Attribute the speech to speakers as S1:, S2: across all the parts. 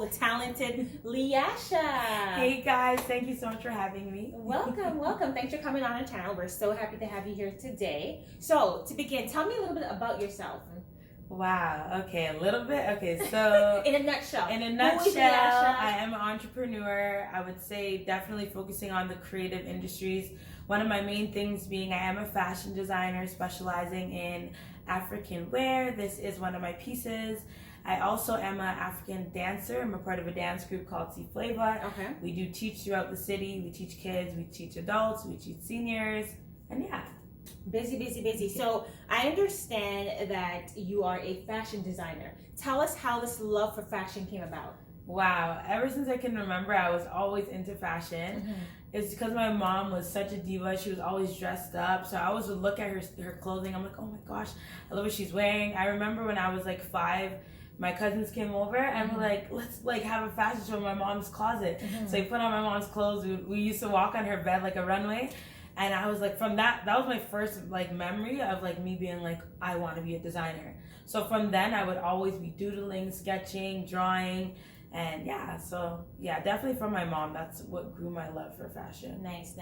S1: the talented LeeAsha.
S2: Hey guys, thank you so much for having me.
S1: Welcome, welcome. Thanks for coming on our channel. We're so happy to have you here today. So, to begin, tell me a little bit about yourself.
S2: Wow, okay, a little bit. Okay, so
S1: In a nutshell.
S2: I am an entrepreneur. I would say definitely focusing on the creative industries. One of my main things being I am a fashion designer specializing in African wear. This is one of my pieces. I also am an African dancer. I'm a part of a dance group called C Flavor.
S1: Okay.
S2: We do teach throughout the city. We teach kids, we teach adults, we teach seniors, and yeah.
S1: Busy. So I understand that you are a fashion designer. Tell us how this love for fashion came about.
S2: Wow, ever since I can remember, I was always into fashion.
S1: Mm-hmm.
S2: It's because my mom was such a diva. She was always dressed up. So I always would look at her clothing. I'm like, oh my gosh, I love what she's wearing. I remember when I was like 5, my cousins came over and
S1: Mm-hmm.
S2: were like, let's like have a fashion show in my mom's closet.
S1: Mm-hmm.
S2: So I put on my mom's clothes. We used to walk on her bed like a runway. And I was like, from that was my first like memory of like me being like, I want to be a designer. So from then I would always be doodling, sketching, drawing. And yeah, so yeah, definitely from my mom. That's what grew my love for fashion.
S1: Nice.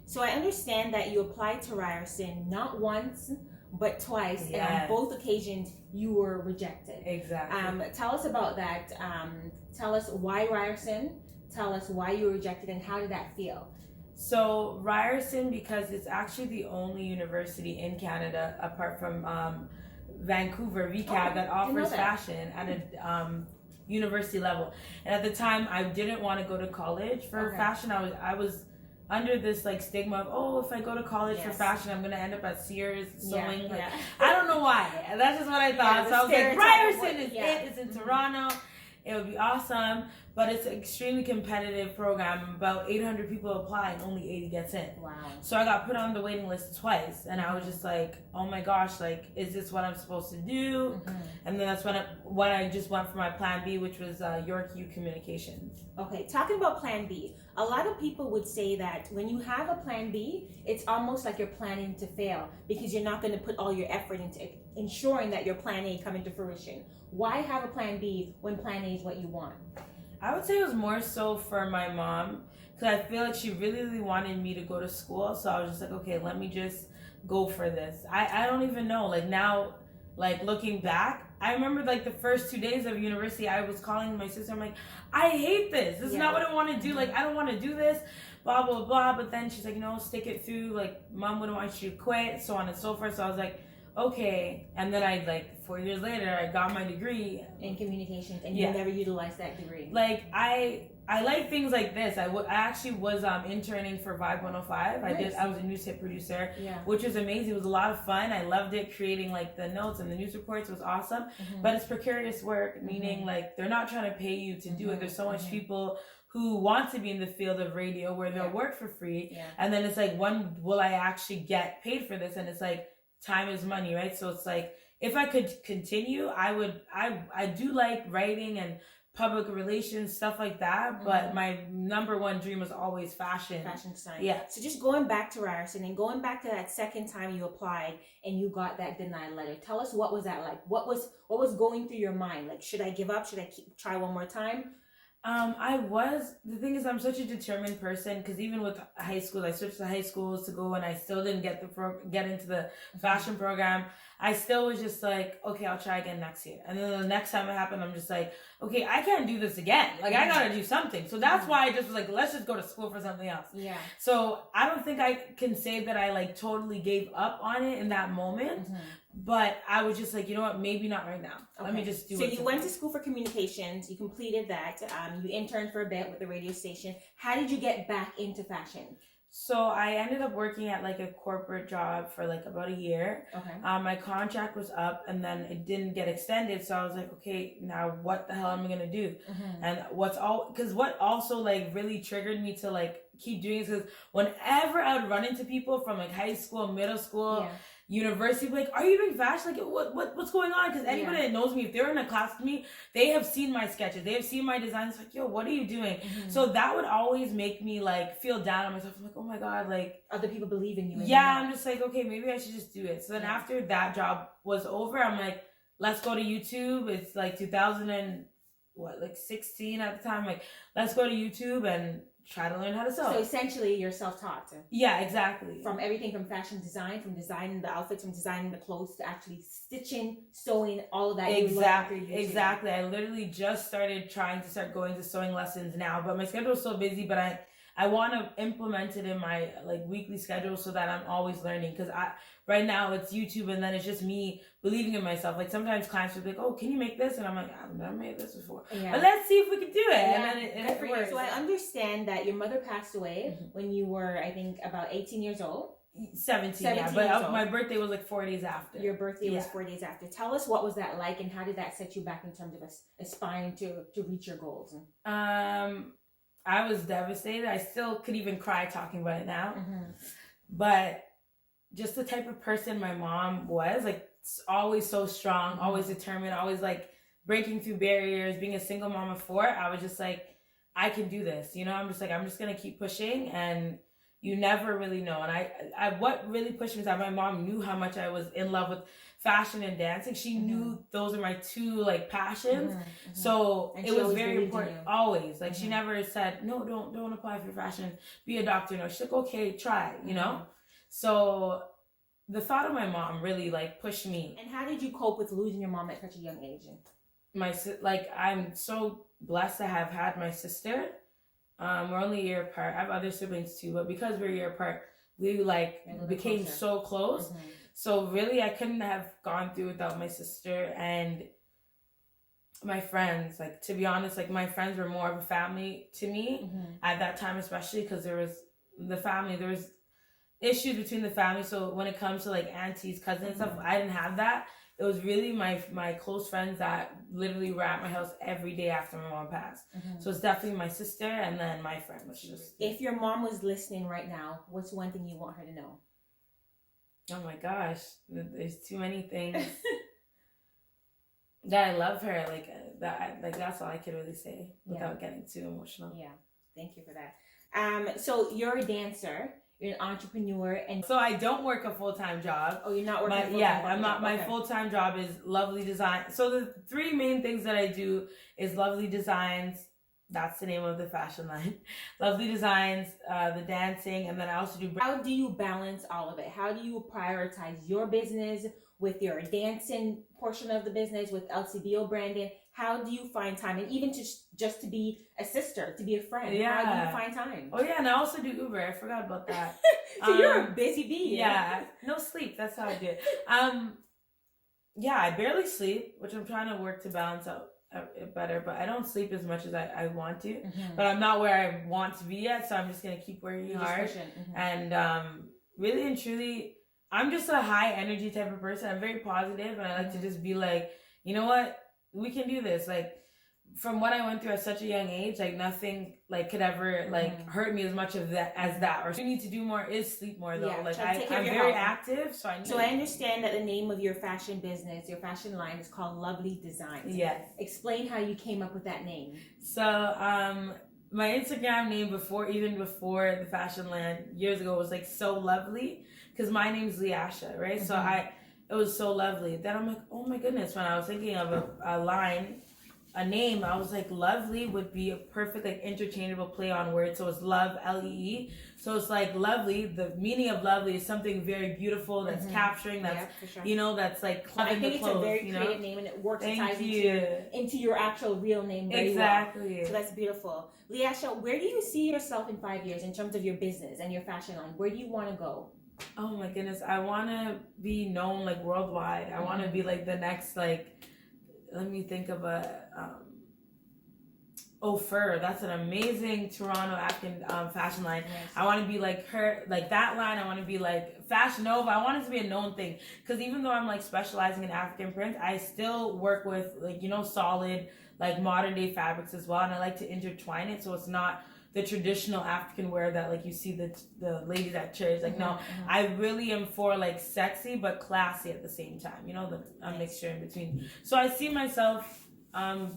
S1: So I understand that you applied to Ryerson not once, but twice.
S2: Yes.
S1: And on both occasions, you were rejected.
S2: Exactly.
S1: Tell us about that. Tell us why Ryerson. Tell us why you were rejected and how did that feel?
S2: So Ryerson, because it's actually the only university in Canada, apart from Vancouver, VCAD, that offers fashion at a university level. And at the time, I didn't want to go to college for fashion. I was under this like stigma of, oh, if I go to college for fashion, I'm gonna end up at Sears sewing. I don't know why. That's just what I thought. So I was like, Ryerson is it. It's in Toronto. It would be awesome, but it's an extremely competitive program. About 800 people apply and only 80 gets in.
S1: Wow.
S2: So I got put on the waiting list twice, and I was just like, oh my gosh, like, is this what I'm supposed to do?
S1: Mm-hmm.
S2: And then that's when I just went for my plan B, which was York U Communications.
S1: Okay, talking about plan B, a lot of people would say that when you have a plan B, it's almost like you're planning to fail because you're not going to put all your effort into ensuring that your plan A come into fruition. Why have a plan B when plan A is what you want?
S2: I would say it was more so for my mom because I feel like she really wanted me to go to school. So I was just like, okay, let me just go for this. I don't even know. Like now, like looking back, I remember like the first 2 days of university, I was calling my sister. I'm like, I hate this. This is not what I want to do. Like, I don't want to do this, blah, blah, blah. But then she's like, no, stick it through. Like, mom wouldn't want you to quit, so on and so forth. So I was like, okay. And then I like 4 years later, I got my degree
S1: in communications, and you never utilized that degree.
S2: Like I like things like this. I actually was interning for Vibe 105.
S1: Nice.
S2: I was a news hit producer, which was amazing. It was a lot of fun. I loved it. Creating like the notes and the news reports was awesome.
S1: Mm-hmm.
S2: But it's precarious work, meaning like they're not trying to pay you to do it. There's so much people who want to be in the field of radio where they'll work for free, and then it's like, when will I actually get paid for this? And it's like, time is money, right? So it's like, if I could continue, I do like writing and public relations, stuff like that, but my number one dream was always fashion design. Yeah.
S1: So just going back to Ryerson and going back to that second time you applied and you got that denied letter, tell us, what was that like? What was going through your mind? Like, should I give up? Should I try one more time?
S2: The thing is, I'm such a determined person, because even with high school, I switched to high schools to go, and I still didn't get into the fashion program. I still was just like, okay, I'll try again next year. And then the next time it happened, I'm just like, okay, I can't do this again. Like, I gotta do something. So that's why I just was like, let's just go to school for something else.
S1: Yeah.
S2: So I don't think I can say that I like totally gave up on it in that moment. But I was just like, you know what, maybe not right now. Let me just do it.
S1: So you went to school for communications, you completed that, you interned for a bit with the radio station. How did you get back into fashion?
S2: So I ended up working at like a corporate job for like about a year.
S1: Okay.
S2: My contract was up and then it didn't get extended. So I was like, okay, now what the hell am I going to do? And what also like really triggered me to like keep doing this is whenever I would run into people from like high school, middle school, university, like, are you doing fashion? Like, what's going on? Because anybody that knows me, if they're in a class with me, they have seen my sketches, they have seen my designs. Like, yo, what are you doing? So that would always make me like feel down on myself. I'm like, oh my god, like
S1: other people believe in you.
S2: I'm just like, okay, maybe I should just do it. So then after that job was over, I'm like, let's go to YouTube. It's like 2000 and like 16 at the time. Like, let's go to YouTube and try to learn how to sew.
S1: So essentially, you're self-taught.
S2: Yeah, exactly.
S1: From everything from fashion design, from designing the outfits, from designing the clothes, to actually stitching, sewing, all of that.
S2: Exactly. I literally just started trying to start going to sewing lessons now, but my schedule is so busy. But I want to implement it in my like weekly schedule so that I'm always learning. Because right now it's YouTube, and then it's just me believing in myself. Like sometimes clients will be like, "Oh, can you make this?" And I'm like, "I've never made this before, but let's see if we can do it."
S1: Yeah.
S2: And then it works.
S1: So I understand that your mother passed away when you were, I think, about 18 years old.
S2: 17 yeah, but my birthday was like 4 days after.
S1: Your birthday was 4 days after. Tell us, what was that like, and how did that set you back in terms of aspiring to reach your goals?
S2: I was devastated. I still could even cry talking about it now. But just the type of person my mom was, like always so strong, always determined, always like breaking through barriers, being a single mom of 4, I was just like, I can do this. You know, I'm just going to keep pushing, and you never really know. And I what really pushed me is that my mom knew how much I was in love with fashion and dancing. She knew those are my 2 like passions. So it was very important. Always. Like she never said, no, don't apply for fashion, be a doctor. No, she's like, okay, try, you know? So the thought of my mom really like pushed me.
S1: And how did you cope with losing your mom at such a young age?
S2: I'm so blessed to have had my sister. We're only a year apart. I have other siblings too, but because we're a year apart, we like became so close. So really, I couldn't have gone through without my sister and my friends. Like, to be honest, like my friends were more of a family to me at that time, especially because there was issues between the family. So when it comes to like aunties, cousins and stuff, I didn't have that. It was really my close friends that literally were at my house every day after my mom passed. So it's definitely my sister and then my friend.
S1: If your mom was listening right now, what's one thing you want her to know?
S2: Oh my gosh, there's too many things. That I love her, like that. Like that's all I could really say without getting too emotional.
S1: Yeah, thank you for that. So you're a dancer. You're an entrepreneur, and
S2: so I don't work a full-time job.
S1: Oh, you're not working a full-time job?
S2: I'm not. My full-time job is Loveleedesigns. So the 3 main things that I do is Loveleedesigns. That's the name of the fashion line. Loveleedesigns, the dancing, and then I also do...
S1: How do you balance all of it? How do you prioritize your business with your dancing portion of the business, with LCBO branding? How do you find time? And even just to be a sister, to be a friend, how do you find time?
S2: Oh yeah, and I also do Uber. I forgot about that.
S1: So you're a busy bee.
S2: Yeah, no sleep. That's how I do it. Yeah, I barely sleep, which I'm trying to work to balance out better, but I don't sleep as much as I want to. But I'm not where I want to be yet, so I'm just gonna keep working hard. And really and truly, I'm just a high energy type of person. I'm very positive, and I like to just be like, you know what, we can do this. Like from what I went through at such a young age, like nothing like could ever like hurt me as much of that as that. Or you need to do more is sleep more though. Like I'm very active, so I
S1: understand that the name of your fashion business, your fashion line, is called Loveleedesigns.
S2: Yes.
S1: Explain how you came up with that name.
S2: So my Instagram name before the fashion line years ago was like So Lovely, because my name's LeeAsha, right? So it was So Lovely. Then I'm like, oh my goodness, when I was thinking of a name, I was like, lovely would be a perfect like interchangeable play on words. So it's love, Lee. So it's like lovely. The meaning of lovely is something very beautiful that's capturing, that's you know, that's like
S1: I think it's a very creative name, and it works into your actual real name very well. So that's beautiful. LeeAsha, where do you see yourself in 5 years in terms of your business and your fashion line? Where do you want to go?
S2: Oh my goodness, I want to be known like worldwide. I want to be like the next like, let me think of Fur. That's an amazing Toronto African fashion line. Yes. I want to be like her, like that line. I want to be like Fashion Nova. I want it to be a known thing, because even though I'm like specializing in African prints, I still work with like, you know, solid like modern day fabrics as well, and I like to intertwine it so it's not the traditional African wear that like you see the ladies at church. Like no, I really am for like sexy but classy at the same time. You know, a mixture in between. So I see myself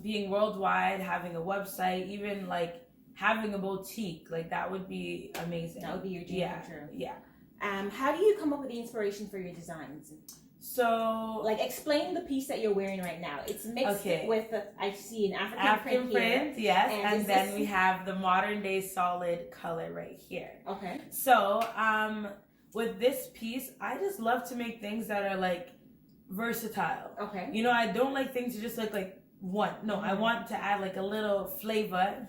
S2: being worldwide, having a website, even like having a boutique. Like that would be amazing.
S1: That would be your dream come true.
S2: Yeah.
S1: How do you come up with the inspiration for your designs?
S2: So,
S1: like, explain the piece that you're wearing right now. It's mixed with, I see, an African
S2: print, yes, and then
S1: this...
S2: we have the modern day solid color right here.
S1: Okay.
S2: So, with this piece, I just love to make things that are like versatile.
S1: Okay.
S2: You know, I don't like things to just look like one. No, I want to add like a little flavor.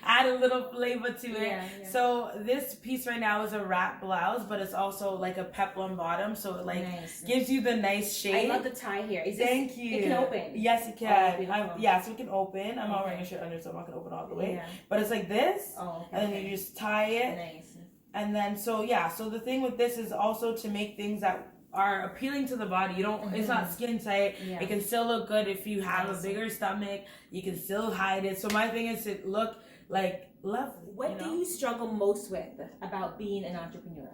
S2: Add a little flavor to it.
S1: Yeah.
S2: So this piece right now is a wrap blouse, but it's also like a peplum bottom, so it like gives you the nice shape.
S1: I love the tie here.
S2: Thank you.
S1: It can open.
S2: Yes, it can.
S1: Oh,
S2: so it can open. I'm not wearing a shirt under, so I'm not gonna open all the way.
S1: Yeah.
S2: But it's like this,
S1: and
S2: then you just tie it.
S1: Nice.
S2: And then so the thing with this is also to make things that are appealing to the body. You don't it's not skin tight. It can still look good if you have a bigger stomach. You can still hide it. So my thing is to look like lovely.
S1: What do you struggle most with about being an entrepreneur?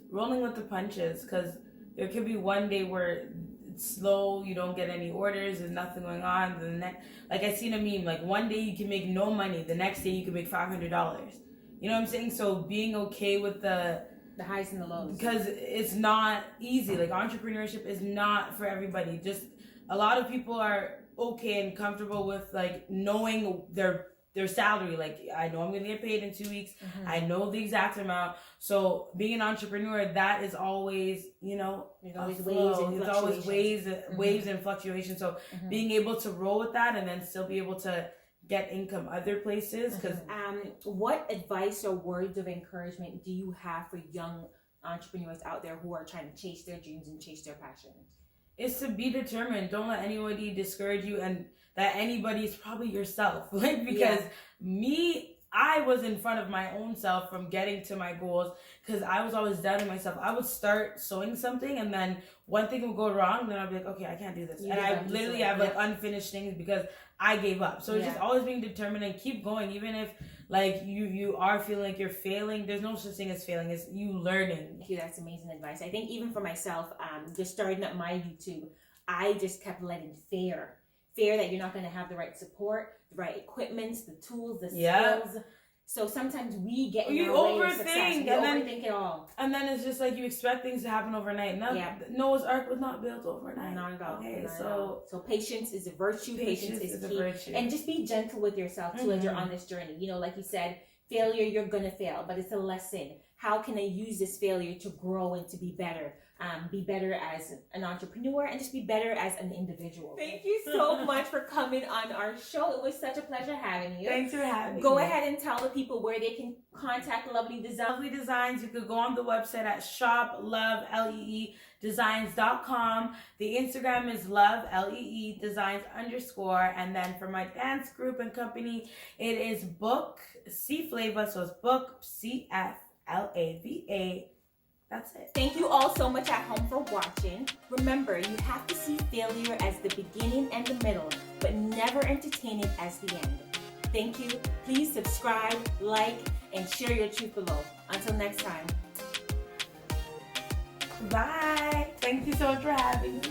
S2: Rolling with the punches, because there could be one day where it's slow, you don't get any orders, there's nothing going on. The next, like I seen a meme, like one day you can make no money, the next day you can make $500. You know what I'm saying? So being okay with the
S1: highs and the lows,
S2: because it's not easy. Like entrepreneurship is not for everybody. Just a lot of people are okay and comfortable with like knowing their salary. Like, I know I'm gonna get paid in 2 weeks. I know the exact amount. So being an entrepreneur, that is always, there's always waves and fluctuations. So being able to roll with that and then still be able to get income other places. Because
S1: what advice or words of encouragement do you have for young entrepreneurs out there who are trying to chase their dreams and chase their passions?
S2: It's to be determined. Don't let anybody discourage you, and that anybody is probably yourself. Like, because I was in front of my own self from getting to my goals, because I was always doubting myself. I would start sewing something and then one thing would go wrong, and then I'd be like, okay, I can't do this. And I literally have like unfinished things because I gave up. So it's just always being determined and keep going, even if like you are feeling like you're failing. There's no such thing as failing. It's you learning.
S1: Thank you. That's amazing advice. I think even for myself, just starting up my YouTube, I just kept letting fear that you're not going to have the right support, the right equipment, the tools, the skills. So sometimes we get in our way of success. We overthink it all.
S2: And then it's just like you expect things to happen overnight. Noah's Ark was not built overnight.
S1: Not at all.
S2: Okay,
S1: so patience is a virtue. Patience is key. A virtue. And just be gentle with yourself too as you're on this journey. You know, like you said, failure, you're going to fail, but it's a lesson. How can I use this failure to grow and to be better? Be better as an entrepreneur and just be better as an individual. Thank you so much for coming on our show. It was such a pleasure having you.
S2: Thanks for having me.
S1: Go ahead and tell the people where they can contact Lovely Designs.
S2: Lovely Designs, you could go on the website at shoplovedesigns.com. The Instagram is lovedesigns_. And then for my dance group and company, it is Book C Flava. So it's Book CFLAVA. That's it.
S1: Thank you all so much at home for watching. Remember, you have to see failure as the beginning and the middle, but never entertain it as the end. Thank you. Please subscribe, like, and share your truth below. Until next time.
S2: Bye. Thank you so much for having me.